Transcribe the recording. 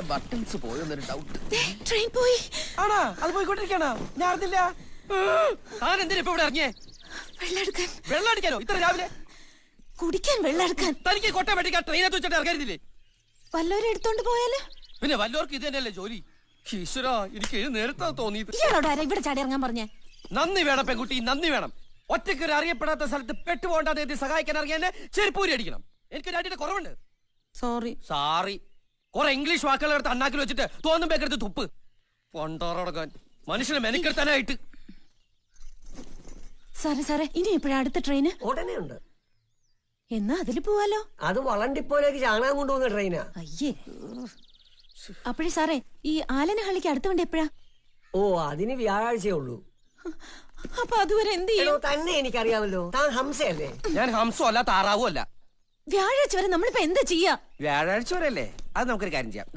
Buttons പോയെന്നൊരു doubt. Train പോയി. ആണോ? അത് പോയിക്കൊണ്ടിരിക്കണോ? ഞാൻ അറിഞ്ഞില്ല. താൻ എന്തിനാ ഇപ്പൊ ഇവിടെ ഇറങ്ങിയേ? വെള്ളമെടുക്കാൻ. വെള്ളം അടിക്കാനോ ഇത്ര രാവിലെ? കുടിക്കാൻ വെള്ളം എടുക്കാൻ. തനിക്ക് കോട്ടയം വെട്ടിക്കാൻ ട്രെയിനകത്ത് വെച്ചിട്ട് ഇറങ്ങരുതില്ലേ? വല്ലവരും എടുത്തോണ്ട് പോയാല്? പിന്നെ വല്ലവർക്കും ഇത് തന്നെയല്ലേ ജോലി. ഈശ്വരാ, എനിക്ക് നേരത്തെ തോന്നിയത്. ഇയാളോട് ആരാ ഇവിടെ ചാടി ഇറങ്ങാൻ പറഞ്ഞേ? നന്ദി വേണം പെൺകുട്ടി, നന്ദി വേണം. ഒറ്റയ്ക്ക് ഒരു അറിയപ്പെടാത്ത സ്ഥലത്ത് പെട്ടുപോകണ്ടാതെ എത്തി സഹായിക്കാൻ ഇറങ്ങിയ ചെരുപ്പൂരി അടിക്കണം. എനിക്കൊരു അടിയുടെ കുറവുണ്ട്. സോറി. കുറെ ഇംഗ്ലീഷ് വാക്കുകൾ എടുത്ത് അണ്ണാക്കിൽ വെച്ചിട്ട് തോന്നുമ്പോഴെടുത്ത് തുപ്പ്. പൊണ്ടോറടക്കാൻ മനുഷ്യനെ മെനക്കെടുത്താനായിട്ട്. സാറേ ഇനി എപ്പോഴാ അടുത്ത ട്രെയിന്? ഉടനെ ഉണ്ട്. എന്നാ അതില് പോവാലോ. അത് വളണ്ടിപ്പോലേക്ക് ചാണകം കൊണ്ടുപോകുന്ന ട്രെയിനാ. അയ്യേ. അപ്പോഴേ സാറേ, ഈ ആലനഹള്ളിക്ക് അടുത്ത വണ്ടി എപ്പോഴാ? ഓ, അതിന് വ്യാഴാഴ്ചയേ ഉള്ളൂ. അപ്പൊ അതുവരെ എന്ത് ചെയ്യും? തന്നെ എനിക്കറിയാമല്ലോ. താൻ ഹംസയല്ലേ? ഞാൻ ഹംസോ അല്ല, താറാവോ അല്ല. വ്യാഴാഴ്ച വരെ നമ്മളിപ്പോ എന്താ ചെയ്യാ? വ്യാഴാഴ്ച വരെ അല്ലേ? അത് നമുക്കൊരു കാര്യം ചെയ്യാം.